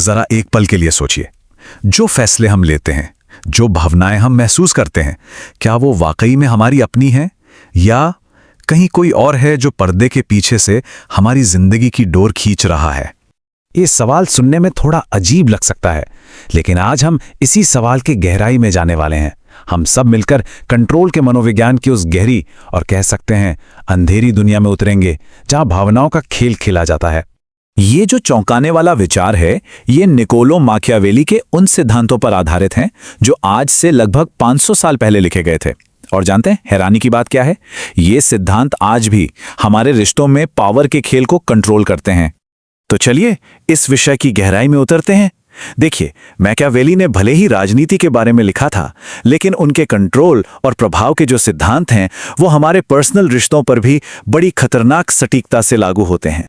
जरा एक पल के लिए सोचिए, जो फैसले हम लेते हैं, जो भावनाएं हम महसूस करते हैं, क्या वो वाकई में हमारी अपनी हैं या कहीं कोई और है जो पर्दे के पीछे से हमारी जिंदगी की डोर खींच रहा है? ये सवाल सुनने में थोड़ा अजीब लग सकता है, लेकिन आज हम इसी सवाल की गहराई में जाने वाले हैं। हम सब मिलकर कंट्रोल के मनोविज्ञान की उस गहरी और कह सकते हैं अंधेरी दुनिया में उतरेंगे, जहां भावनाओं का खेल खेला जाता है। ये जो चौंकाने वाला विचार है, ये निकोलो माकियावेली के उन सिद्धांतों पर आधारित हैं जो आज से लगभग 500 साल पहले लिखे गए थे। और जानते हैं हैरानी की बात क्या है? ये सिद्धांत आज भी हमारे रिश्तों में पावर के खेल को कंट्रोल करते हैं। तो चलिए इस विषय की गहराई में उतरते हैं। देखिए, मैकियावेली ने भले ही राजनीति के बारे में लिखा था, लेकिन उनके कंट्रोल और प्रभाव के जो सिद्धांत हैं वो हमारे पर्सनल रिश्तों पर भी बड़ी खतरनाक सटीकता से लागू होते हैं।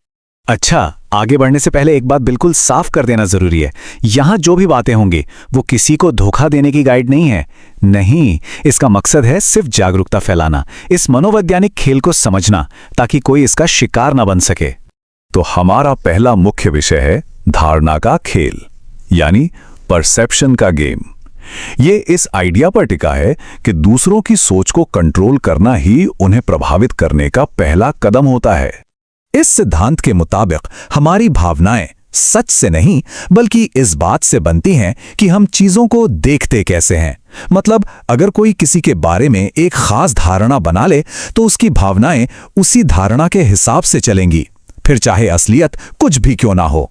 अच्छा, आगे बढ़ने से पहले एक बात बिल्कुल साफ कर देना जरूरी है। यहां जो भी बातें होंगी वो किसी को धोखा देने की गाइड नहीं है। नहीं, इसका मकसद है सिर्फ जागरूकता फैलाना, इस मनोवैज्ञानिक खेल को समझना, ताकि कोई इसका शिकार ना बन सके। तो हमारा पहला मुख्य विषय है धारणा का खेल, यानी परसेप्शन का गेम। ये इस आइडिया पर टिका है कि दूसरों की सोच को कंट्रोल करना ही उन्हें प्रभावित करने का पहला कदम होता है। इस सिद्धांत के मुताबिक हमारी भावनाएं सच से नहीं बल्कि इस बात से बनती हैं कि हम चीजों को देखते कैसे हैं। मतलब अगर कोई किसी के बारे में एक खास धारणा बना ले तो उसकी भावनाएं उसी धारणा के हिसाब से चलेंगी, फिर चाहे असलियत कुछ भी क्यों ना हो।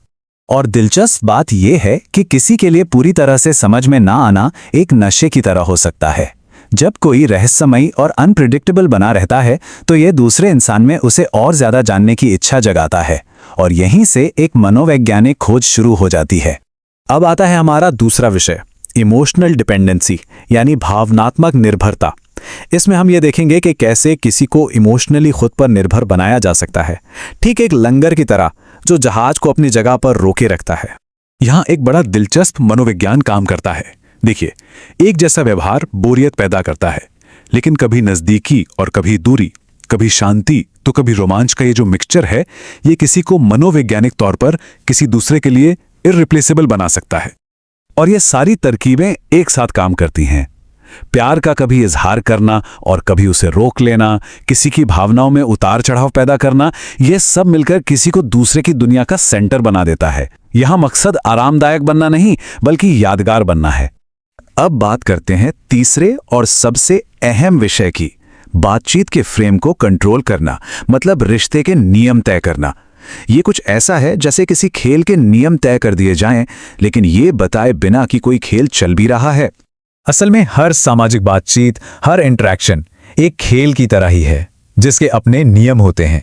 और दिलचस्प बात यह है कि किसी के लिए पूरी तरह से समझ में ना आना एक नशे की तरह हो सकता है। जब कोई रहस्यमयी और अनप्रिडिक्टेबल बना रहता है तो यह दूसरे इंसान में उसे और ज्यादा जानने की इच्छा जगाता है, और यहीं से एक मनोवैज्ञानिक खोज शुरू हो जाती है। अब आता है हमारा दूसरा विषय, इमोशनल डिपेंडेंसी, यानी भावनात्मक निर्भरता। इसमें हम ये देखेंगे कि कैसे किसी को इमोशनली खुद पर निर्भर बनाया जा सकता है, ठीक एक लंगर की तरह जो जहाज को अपनी जगह पर रोके रखता है। यहां एक बड़ा दिलचस्प मनोविज्ञान काम करता है। देखिए, एक जैसा व्यवहार बोरियत पैदा करता है, लेकिन कभी नजदीकी और कभी दूरी, कभी शांति तो कभी रोमांच का ये जो मिक्सचर है, ये किसी को मनोवैज्ञानिक तौर पर किसी दूसरे के लिए इररिप्लेसेबल बना सकता है। और ये सारी तरकीबें एक साथ काम करती हैं। प्यार का कभी इजहार करना और कभी उसे रोक लेना, किसी की भावनाओं में उतार चढ़ाव पैदा करना, यह सब मिलकर किसी को दूसरे की दुनिया का सेंटर बना देता है। यहां मकसद आरामदायक बनना नहीं बल्कि यादगार बनना है। अब बात करते हैं तीसरे और सबसे अहम विषय की, बातचीत के फ्रेम को कंट्रोल करना, मतलब रिश्ते के नियम तय करना। ये कुछ ऐसा है जैसे किसी खेल के नियम तय कर दिए जाएं, लेकिन ये बताए बिना कि कोई खेल चल भी रहा है। असल में हर सामाजिक बातचीत, हर इंटरेक्शन एक खेल की तरह ही है जिसके अपने नियम होते हैं।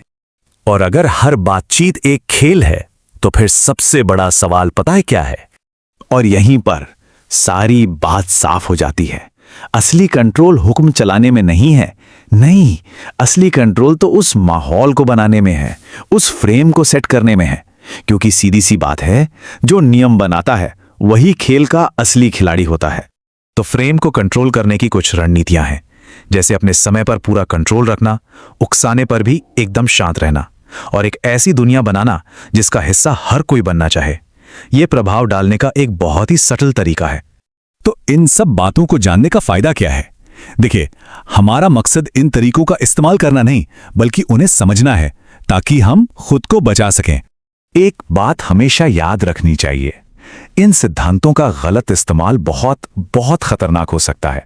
और अगर हर बातचीत एक खेल है तो फिर सबसे बड़ा सवाल पता है क्या है? और यहीं पर सारी बात साफ हो जाती है। असली कंट्रोल हुक्म चलाने में नहीं है, नहीं, असली कंट्रोल तो उस माहौल को बनाने में है, उस फ्रेम को सेट करने में है। क्योंकि सीधी सी बात है, जो नियम बनाता है वही खेल का असली खिलाड़ी होता है। तो फ्रेम को कंट्रोल करने की कुछ रणनीतियां हैं, जैसे अपने समय पर पूरा कंट्रोल रखना, उकसाने पर भी एकदम शांत रहना, और एक ऐसी दुनिया बनाना जिसका हिस्सा हर कोई बनना चाहे। यह प्रभाव डालने का एक बहुत ही सटल तरीका है। तो इन सब बातों को जानने का फायदा क्या है? देखिए, हमारा मकसद इन तरीकों का इस्तेमाल करना नहीं बल्कि उन्हें समझना है, ताकि हम खुद को बचा सकें। एक बात हमेशा याद रखनी चाहिए, इन सिद्धांतों का गलत इस्तेमाल बहुत बहुत खतरनाक हो सकता है।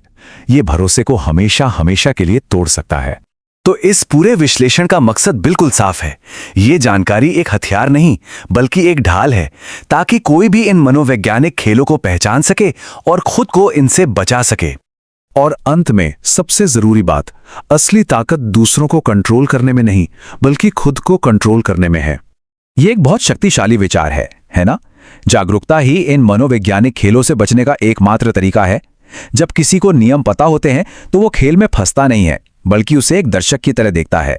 ये भरोसे को हमेशा हमेशा के लिए तोड़ सकता है। तो इस पूरे विश्लेषण का मकसद बिल्कुल साफ है। ये जानकारी एक हथियार नहीं बल्कि एक ढाल है, ताकि कोई भी इन मनोवैज्ञानिक खेलों को पहचान सके और खुद को इनसे बचा सके। और अंत में सबसे जरूरी बात, असली ताकत दूसरों को कंट्रोल करने में नहीं बल्कि खुद को कंट्रोल करने में है। ये एक बहुत शक्तिशाली विचार है ना? जागरूकता ही इन मनोवैज्ञानिक खेलों से बचने का एकमात्र तरीका है। जब किसी को नियम पता होते हैं तो वो खेल में फंसता नहीं है, बल्कि उसे एक दर्शक की तरह देखता है।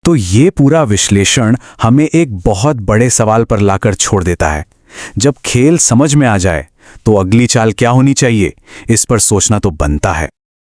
तो ये पूरा विश्लेषण हमें एक बहुत बड़े सवाल पर लाकर छोड़ देता है। जब खेल समझ में आ जाए तो अगली चाल क्या होनी चाहिए, इस पर सोचना तो बनता है।